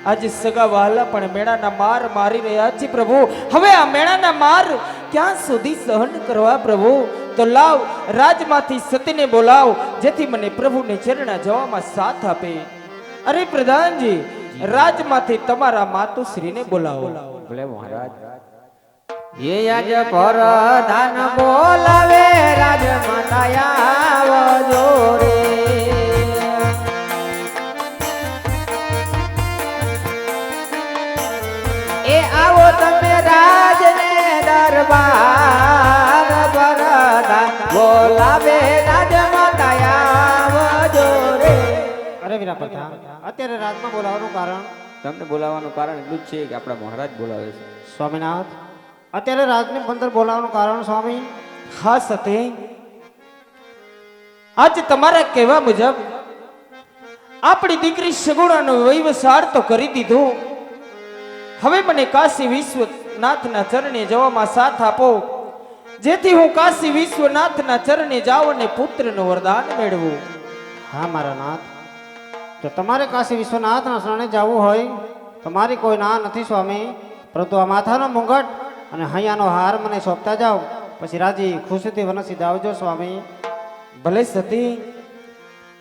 આજે સગા વહાલા પણ મેણાના માર મારી રહ્યા છે પ્રભુ. હવે આ મેણાના માર ક્યાં સુધી સહન કરવા પ્રભુ? તો લાવ રાજમાંથી સતીને બોલાવ, જેથી મને પ્રભુને ચરણા જવામાં સાથ આપે. અરે પ્રધાનજી, રાજમાંથી તમારા માતુશ્રીને બોલાવો. ભલે મહારાજ. એ આજ પ્રધાન બોલાવે રાજમાતા આવજો રે. એ આવો તમે રાજને દરબાર, પ્રધાન બોલાવે રાજમાતા આવજો રે. અરે વીરા પ્રધાન, અત્યારે રાજમાં બોલાવવાનું કારણ? તમને બોલાવવાનું કારણ એટલું જ છે કે આપણા મહારાજ બોલાવે છે. સ્વામિનાથ, અત્યારે રાજની અંદર બોલાવવાનું કારણ સ્વામી? હા સતી, આજે તમારા કહેવા મુજબ આપણી દીકરી સગુણાનો વહીવસાર તો કરી દીધો. હવે મને કાશી વિશ્વનાથના ચરણે જવામાં સાથ આપો, જેથી હું કાશી વિશ્વનાથના ચરણે જાઉં અને પુત્રનું વરદાન મેળવું. હા મારા નાથ, તો તમારે કાશી વિશ્વનાથના શરણે જવું હોય તો મારી કોઈ ના નથી સ્વામી, પરંતુ આ માથાનો મુંગટ અને હૈયાનો હાર મને સોંપતા જાઓ, પછી રાજી ખુશીથી વનસી જાવજો સ્વામી. ભલે સતી.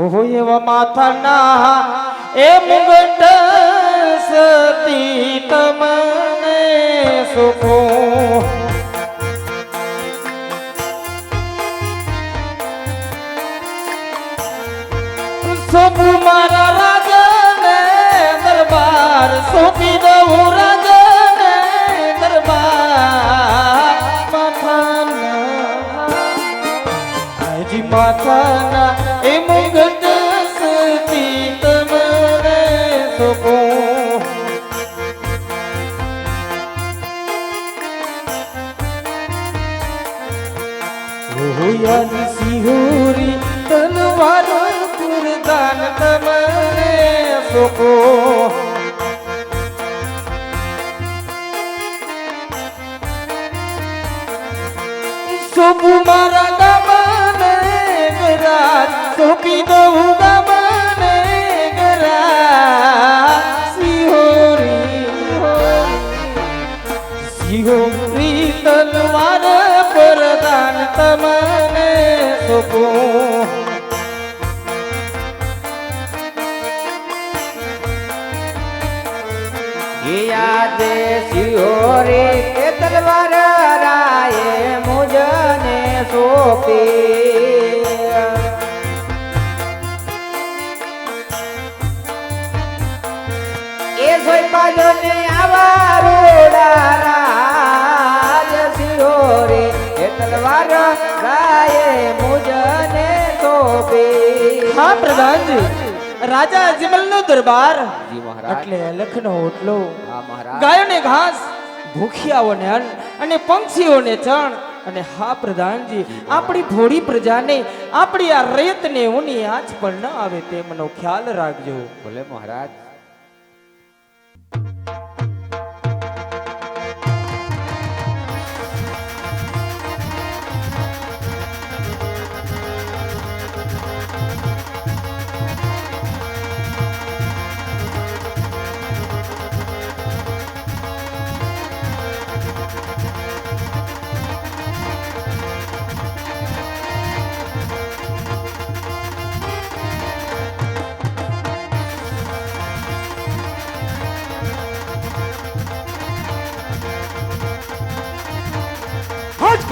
ઓહો એવા માથાના એ મુગટ સતી તમને સુખો. સોપુ મારા રાજાને દરબાર, સોંપી દઉં રાજાને દરબાર. માથાના આજી માથાના એ મુગટ સતી તમને સોપો. ઓહયાની સિહોરી તલવાર વરદાન તમને સોપો. સોપુ મારા ગામને ગરાજ, સોપી દઉં ગામને ગરાજ. સિહોરી સિહોરી તલવાર વરદાન તમને સોપો. યાદે સિહોરે કે તલવાર રાયે મુજને સોંપી. એ સોય પાજો ને આવા રોડા રાજ, સિહોરે કે તલવાર રાયે મુજને સોંપી. હા પ્રધાનજી, રાજા અજમલનો દરબાર જી મહારાજ. એટલે લખનો ઓટલો, હા મહારાજ. ગાયોને ઘાસ, ભૂખિયાઓને અન્ન અને પંક્ષીઓને ચણ. અને હા પ્રધાનજી, આપણી ભોળી પ્રજાને, આપણી આ રયતને ઊની આંચ પણ ન આવે તેમનો ખ્યાલ રાખજો. ભલે મહારાજ.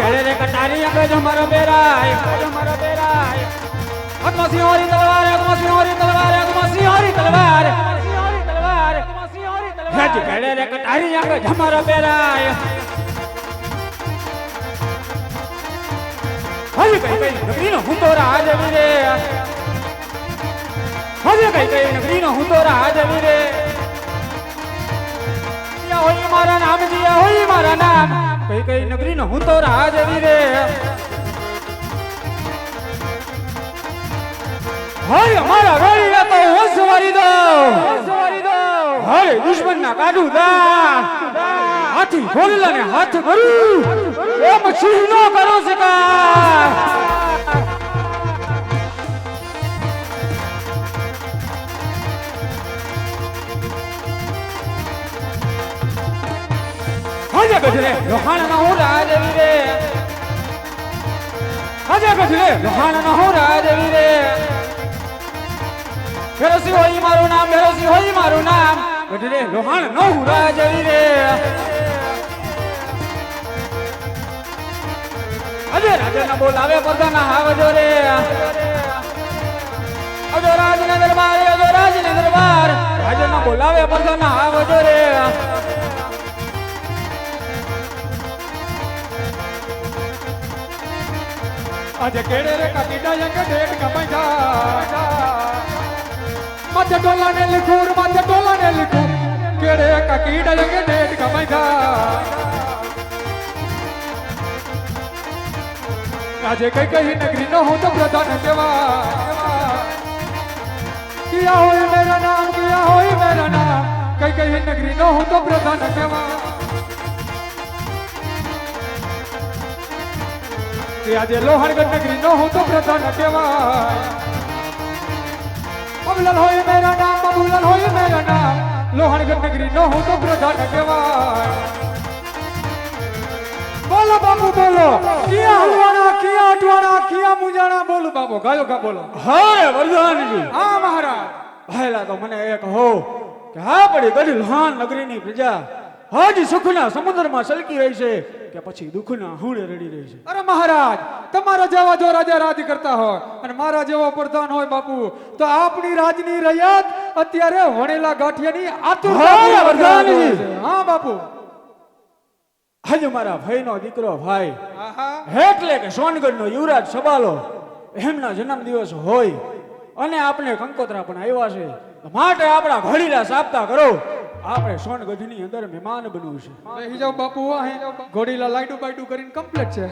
કેળે રે કટારી અંગ્રેજ અમારો બેરાય, અમારો બેરાય. હાથમાં સિંહોરી તલવાર, હાથમાં સિંહોરી તલવાર, હાથમાં સિંહોરી તલવાર, સિંહોરી તલવાર, સિંહોરી તલવાર. રાજ કેળે રે કટારી અંગ્રેજ અમારો બેરાય. હજી કઈ નગરીનો હું તો રાજ વીરે, હજી કઈ નગરીનો હું તો રાજ વીરે. હોય મારા નામ જીયા, હોય મારા નામ. કઈ નગરીનો હું તો રાજ વીરે. હોય અમારા વેળીએ તો વસવારી દો, હોય દુશ્મન ના કાઢું દાન. હાથી ઘોડલાને હાથ કરું, એમ સિંહ નો કરો શિકાર. બેઠી રે લોહાણ ન હું રાજવી રે ભેરસી હોય મારું નામ ભેરસી હોય મારું નામ બેઠી રે લોહાણ ન હું રાજવી રે અજે રાજા બોલાવે પ્રધાન આવજો રે અજો રાજને દરબાર અજો રાજને દરબાર રાજા બોલાવે પ્રધાન આવજો રે આજે કેડે રે કટીડા કે ડેટ કમાઈજા માથે ટોલાને લીખુર માથે ટોલાને લીખુર કેડે કટીડા કે ડેટ કમાઈજા આજે કઈ કઈ નગરી નો હું તો પ્રધાન કેવા કિયા હોય મેરા નામ કઈ કઈ નગરી નો હું તો પ્રધાન કેવા આજે લોહણગઢ નગરી નો હું તો પ્રધાન કેવાય બબુલન હોય મેરા નામ લોહણગઢ નગરી નો હું તો પ્રધાન કેવાય બોલો બાપુ બોલો કિયા હલવાના કિયા અટવાના કિયા મુંજાણા બોલો બાપુ ગાયો કા બોલો હા વરદાનજી હા મહારાજ પહેલા તો મને એક હો કે હા પડી ગઢ લોહાણ નગરીની પ્રજા હાજી સુખના સમુદ્રમાં સલકી રહી છે કે પછી દુઃખના હુંડે રડી રહી છે અરે મહારાજ તમારા જેવા જો રાજા રાજ કરતા હોય અને મારા જેવો પ્રધાન હોય બાપુ તો આપણી રાજની રૈયત અત્યારે વણેલા ગાંઠિયાની આતુરતા વરદાનજી હા બાપુ આજે મારા ભાઈનો દીકરો ભાઈ એટલે કે સોનગઢનો યુવરાજ સબાલો એમના જન્મ દિવસ હોય અને આપણે કંકોત્રા પણ આવ્યા છે માટે આપણા ઘડીલા સાપતા કરો આપણે સોનગઢની અંદર મહેમાન બનવું છે બેહી જાવ બાપુ અહીં ઘોડીલા લાઈટુ બાઈટુ કરીને કમ્પ્લીટ છે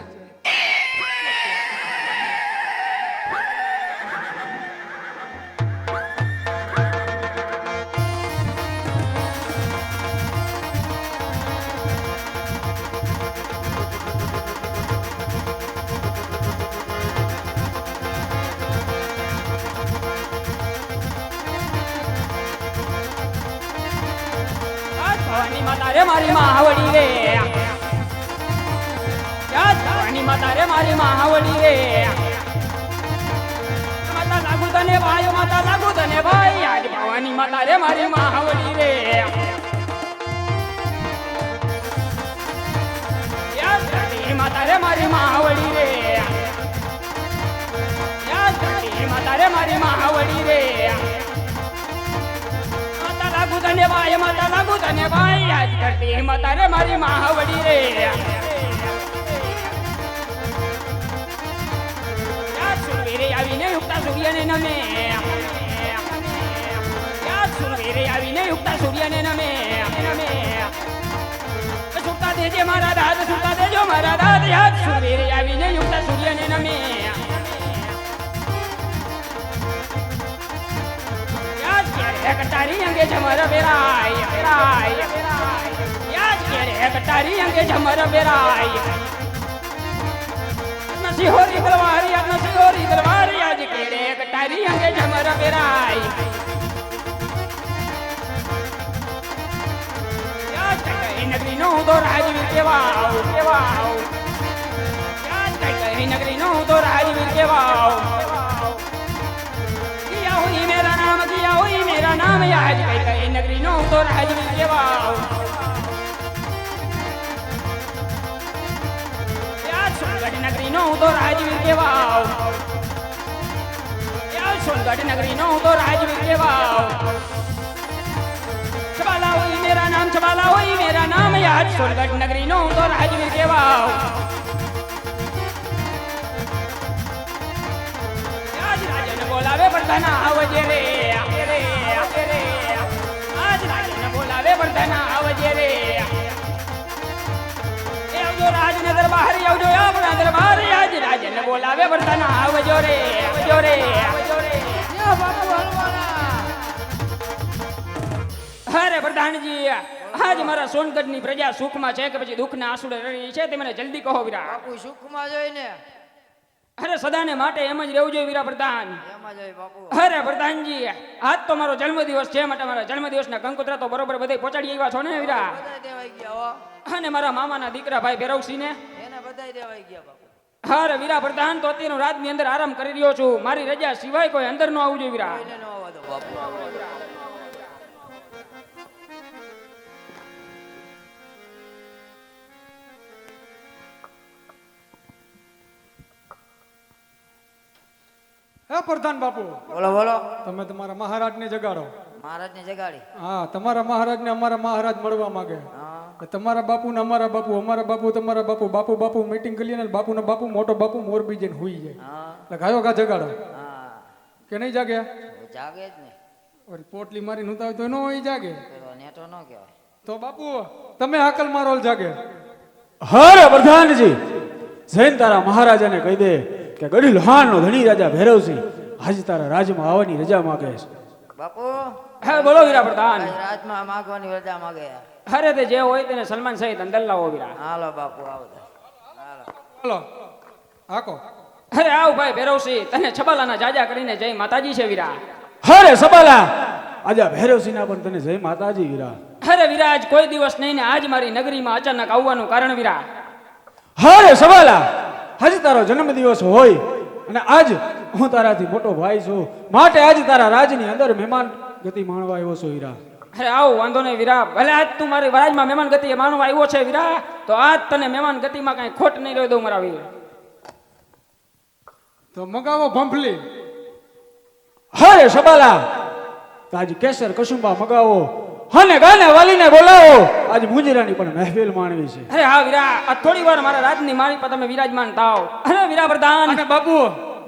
ભવાની માતા રે મારી મહાવડી રે યા ભવાની માતા રે મારી મહાવડી રે માતા લાગુ તને ભાઈ માતા લાગુ તને ભાઈ આજ ભવાની માતા રે મારી મહાવડી રે યા ધરતી માતા રે મારી મહાવડી રે યા ધરતી માતા રે મારી મહાવડી રે લાગુ તને ભાઈ માતા લાગુ તને ભાઈ આજ કરતી માતા રે મારી મહાવડી રે યાદ સુરવીરે આવીને યુક્તા સૂર્યને નમે યાદ સુરવીરે આવીને યુક્તા સૂર્યને નમે સુતા દેજે મારા દાદ સુતા દેજો મારા દાદ યાદ સુરવીરે આવીને યુક્તા સૂર્યને નમે કટારી અંગે જમર બેરાય યાદ કરે કટારી અંગે જમર બેરાય નસીહોરી તલવારી યાદ કરે કટારી અંગે જમર બેરાય યાદ કઈ નગરી નો તો રાજવીર કેવાવ યાદ કઈ નગરી નો તો રાજવીર કેવાવ मेरा नाम याद कई कई नगरी नो तो राजवीर केवाव याद सोनगढ़ नगरी नो तो राजवीर केवाव याद सोनगढ़ नगरी नो तो राजवीर केवाव चबाला हुई मेरा नाम याद सोनगढ़ नगरी नो तो राजवीर केवाव याद राजन बोलावे प्रधान आवजे रे आज राजन बोलावे प्रधान आवजे रे आवजो રાજને દરબાર આવજો આપણા દરબાર આજ રાજન બોલાવે પ્રધાન આવજો રે યો બાપુ હલવાના અરે પ્રધાનજી આજ મારા સોનગઢની પ્રજા સુખમાં છે કે પછી દુઃખના આંસુડે રડી છે તે મને જલ્દી કહો વીરા બાપુ સુખમાં જોઈને અરે સદાને માટે એમ જ રહેવું જોઈએ વીરા પ્રધાન એમાં જોઈ બાપુ અરે પ્રધાનજી આજ તો મારો જન્મદિવસ છે માટે મારા જન્મદિવસના કંકોત્રા તો બરોબર બધે પહોંચાડી આવ્યા છો ને વીરા બધાય દેવાઈ ગયા હો અને મારા મામાના દીકરા ભાઈ ભેરવસિંહ ને એને બધાય દેવાઈ ગયા બાપુ અરે વીરા પ્રધાન તો અત્યારનો રાજની અંદર આરામ કરી રહ્યો છું. મારી રજા સિવાય કોઈ અંદર ન આવવું જોઈએ વીરા. કોઈને ન આવવા દો બાપુ. હે પ્રધાન બાપુ, બોલો બોલો. તમે તમારા મહારાજને જગાડો. મહારાજને જગાડી. હા, તમારા મહારાજને અમારા મહારાજ મળવા માંગે. હા તમારા બાપુ ને અમારા બાપુ, અમારા બાપુ તમારા બાપુ, બાપુ બાપુ મીટિંગ કરી ને બાપુ બાપુ મોટો બાપુ મોરબી જઈને હુઈ જાય. હા એટલે ગાયો ગા જગાડો હા. કે નહીં જાગે? જાગે જ ને. ઓરી પોટલી મારી નહોતા હોય તો નો હોય જાગે. પેલો નેટો ન કહેવાય. તો બાપુ તમે હાકલ મારો જાગે. હરે પ્રધાનજી, જૈન તારા મહારાજાને કહી દે કે ગઢી લોહાણનો ધણી રાજા ભૈરવસિંહ આજે તારા રાજમાં આવવાની રજા માંગે છે. બાપુ હે બોલો વીરા પ્રધાન. આજ રાજમાં માગવાની રજા માગે. અરે તે જે હોય તેને સલમાન સહિત અંદર લાવો વીરા. હાલો બાપુ આવો તો. હાલો. હાલો હાકો. અરે આવ ભાઈ ભૈરવસિંહ, તને છબાલાના જાજા કરીને જય માતાજી છે વીરા. હરે સબાલા, આજે ભૈરવસિંહના પણ તને જય માતાજી વીરા. અરે વીરા, આજ કોઈ દિવસ નહીં ને આજ મારી નગરીમાં અચાનક આવવાનું કારણ વીરા. હરે સબાલા, આજે તારો જન્મદિવસ હોય અને આજ હું તારાથી મોટો ભાઈ છું, માટે આજે તારા રાજની અંદર મહેમાન ગતિ માણવા આવ્યો છું વીરા. અરે આવ વાંધો નહીં વીરા, ભલે આજ તું મારી રાજમાં મહેમાન ગતિ માનવા આવ્યો છે વીરા, તો આજ તને મહેમાન ગતિમાં કઈ ખોટ નહીં રહી દઉં મારા વીર. તો મગાવો ભંભલી. હરે સબાલા, તાજ કેસર કસુંબા મગાવો અને ગાને વાલીને બોલાવો. આજ મુંજરાની પણ મહેફિલ માણવી છે. અરે હા વીરા, આ થોડી વાર મારા રાજની મારી પર તમે વિરાજમાન થાવ. અરે વીરા પ્રધાન. અને બાપુ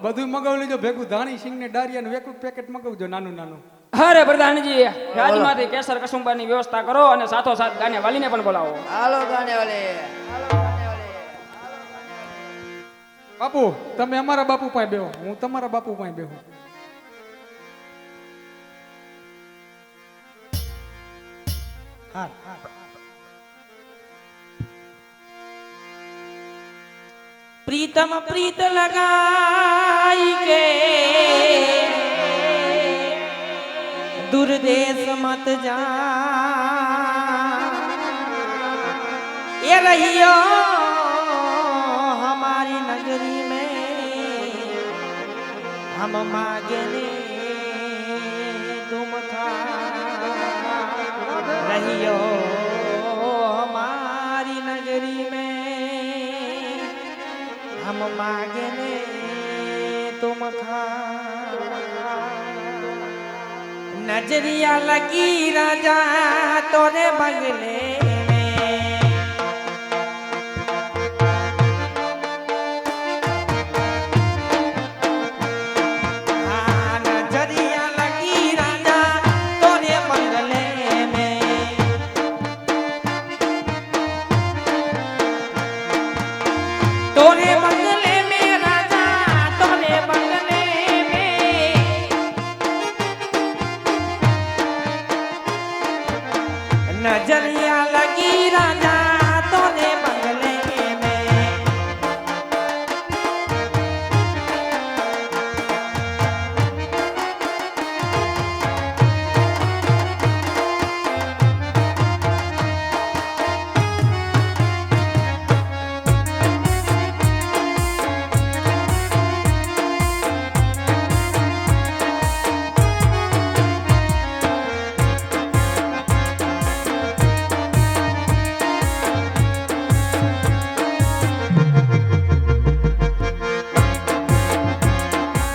બધું મગાવી લેજો, ભેગું ધાણી સિંગ ને ડારિયા ને વેકું પેકેટ મગાવજો નાનું નાનું. અરે પ્રધાનજી, રાજમાંથી કેસર કસુંબાની વ્યવસ્થા કરો અને સાથોસાથ ગાને વાલીને પણ બોલાવો. હાલો ગાને વાલે. હાલો ગાને વાલે. બાપુ તમે અમારા બાપુ પાસે બેહો, હું તમારા બાપુ પાસે બેહું. प्रीतम प्रीत लगाई के दुर्देश मत जा ये रहियो हमारी नगरी में हम मांगे ने तुम खा रहियो हमारी नगरी में हम मांगे ने तुम खा नजरिया लगी राजा तोरे बगले